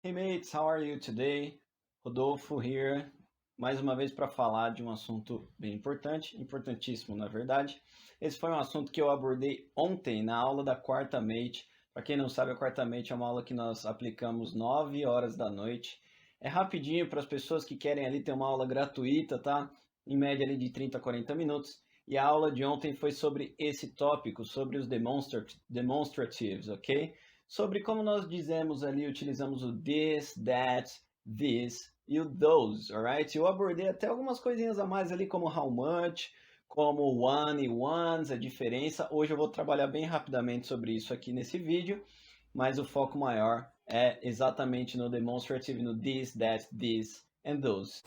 Hey mates, how are you today? Rodolfo here, mais uma vez para falar de um assunto bem importante, importantíssimo na verdade. Esse foi um assunto que eu abordei ontem na aula da Quarta Mate. Para quem não sabe, a Quarta Mate é uma aula que nós aplicamos 9 horas da noite. É rapidinho para as pessoas que querem ali ter uma aula gratuita, tá? Em média ali de 30 a 40 minutos. E a aula de ontem foi sobre esse tópico, sobre os demonstratives, ok? Sobre como nós dizemos ali, utilizamos o this, that, this e o those, alright? Eu abordei até algumas coisinhas a mais ali, como how much, como one e ones, a diferença. Hoje eu vou trabalhar bem rapidamente sobre isso aqui nesse vídeo, mas o foco maior é exatamente no demonstrative, no this, that, this and those.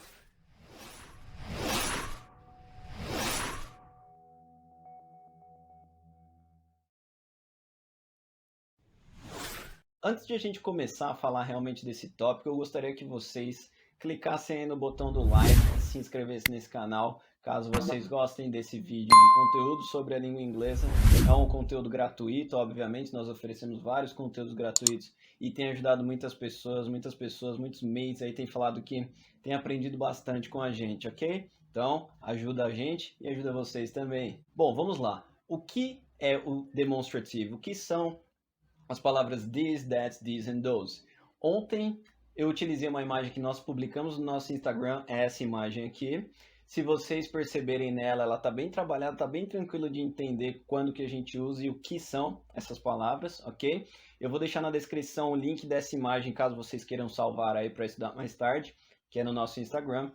Antes de a gente começar a falar realmente desse tópico, eu gostaria que vocês clicassem aí no botão do like, se inscrevessem nesse canal, caso vocês gostem desse vídeo de conteúdo sobre a língua inglesa. É um conteúdo gratuito, obviamente, nós oferecemos vários conteúdos gratuitos e tem ajudado muitas pessoas, muitos mates aí têm falado que têm aprendido bastante com a gente, ok? Então, ajuda a gente e ajuda vocês também. Bom, vamos lá. O que é o demonstrativo? O que são as palavras this, that, this and those? Ontem eu utilizei uma imagem que nós publicamos no nosso Instagram, é essa imagem aqui. Se vocês perceberem nela, ela está bem trabalhada, está bem tranquilo de entender quando que a gente usa e o que são essas palavras, ok? Eu vou deixar na descrição o link dessa imagem, caso vocês queiram salvar aí para estudar mais tarde, que é no nosso Instagram.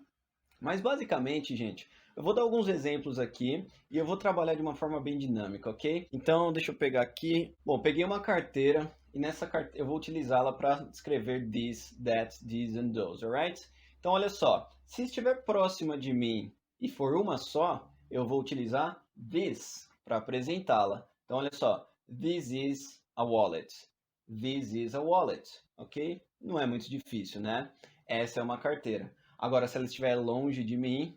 Mas basicamente, gente, eu vou dar alguns exemplos aqui e eu vou trabalhar de uma forma bem dinâmica, ok? Então, deixa eu pegar aqui. Bom, peguei uma carteira e nessa carteira eu vou utilizá-la para escrever this, that, these and those, alright? Então, olha só, se estiver próxima de mim e for uma só, eu vou utilizar this para apresentá-la. Então, olha só, this is a wallet. This is a wallet, ok? Não é muito difícil, né? Essa é uma carteira. Agora, se ela estiver longe de mim,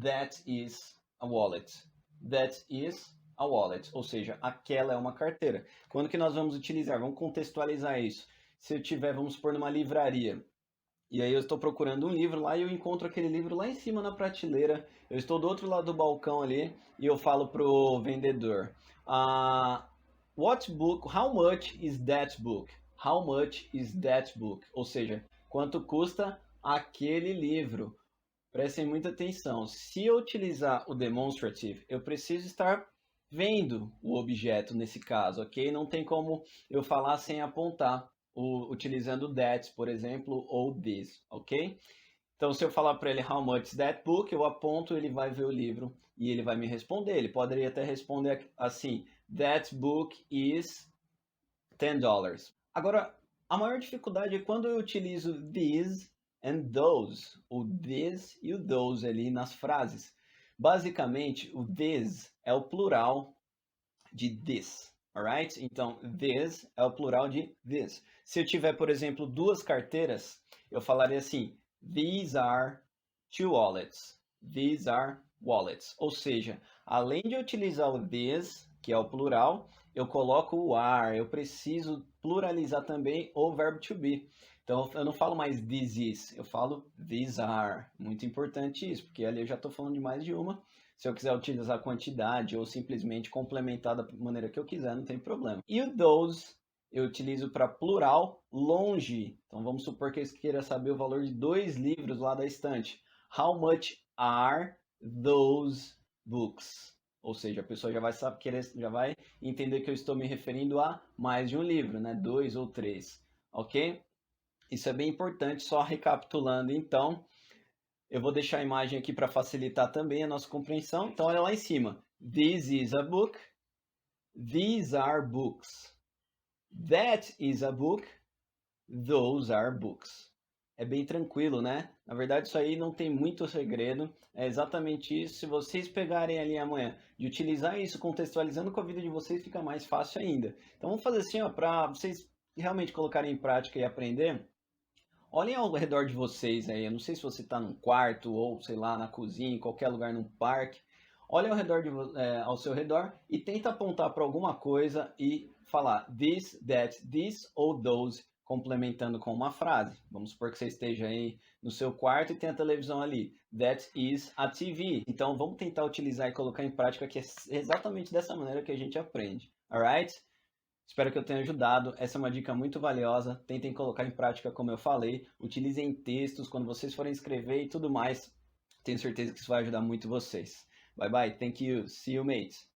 that is a wallet. That is a wallet. Ou seja, aquela é uma carteira. Quando que nós vamos utilizar? Vamos contextualizar isso. Se eu tiver, vamos supor, numa livraria, e aí eu estou procurando um livro lá e eu encontro aquele livro lá em cima na prateleira. Eu estou do outro lado do balcão ali e eu falo pro vendedor: what book? How much is that book? How much is that book? Ou seja, quanto custa aquele livro? Prestem muita atenção. Se eu utilizar o demonstrative, eu preciso estar vendo o objeto nesse caso, ok? Não tem como eu falar sem apontar, utilizando that, por exemplo, ou this, ok? Então, se eu falar para ele how much is that book, eu aponto, ele vai ver o livro e ele vai me responder. Ele poderia até responder assim: that book is $10. Agora, a maior dificuldade é quando eu utilizo these and those, o this e o those ali nas frases. Basicamente, o this é o plural de this, alright? Então, this é o plural de this. Se eu tiver, por exemplo, duas carteiras, eu falaria assim: these are two wallets. These are wallets. Ou seja, além de utilizar o this, que é o plural, eu coloco o are. Eu preciso pluralizar também o verbo to be. Então, eu não falo mais this is, eu falo these are. Muito importante isso, porque ali eu já estou falando de mais de uma. Se eu quiser utilizar quantidade ou simplesmente complementar da maneira que eu quiser, não tem problema. E o those eu utilizo para plural longe. Então vamos supor que eu queira saber o valor de 2 livros lá da estante. How much are those books? Ou seja, a pessoa já vai saber, já vai entender que eu estou me referindo a mais de um livro, né? 2 ou 3, ok? Isso é bem importante, só recapitulando então. Eu vou deixar a imagem aqui para facilitar também a nossa compreensão. Então, olha lá em cima. This is a book. These are books. That is a book. Those are books. É bem tranquilo, né? Na verdade, isso aí não tem muito segredo. É exatamente isso. Se vocês pegarem ali amanhã de utilizar isso contextualizando com a vida de vocês, fica mais fácil ainda. Então, vamos fazer assim, ó, para vocês realmente colocarem em prática e aprender. Olhem ao redor de vocês aí. Eu não sei se você está num quarto ou, sei lá, na cozinha, em qualquer lugar, num parque. Olha ao redor ao seu redor e tenta apontar para alguma coisa e falar this, that, this ou those complementando com uma frase. Vamos supor que você esteja aí no seu quarto e tem a televisão ali. That is a TV. Então vamos tentar utilizar e colocar em prática que é exatamente dessa maneira que a gente aprende. Alright? Espero que eu tenha ajudado. Essa é uma dica muito valiosa. Tentem colocar em prática como eu falei. Utilizem textos quando vocês forem escrever e tudo mais. Tenho certeza que isso vai ajudar muito vocês. Bye bye. Thank you. See you, mates.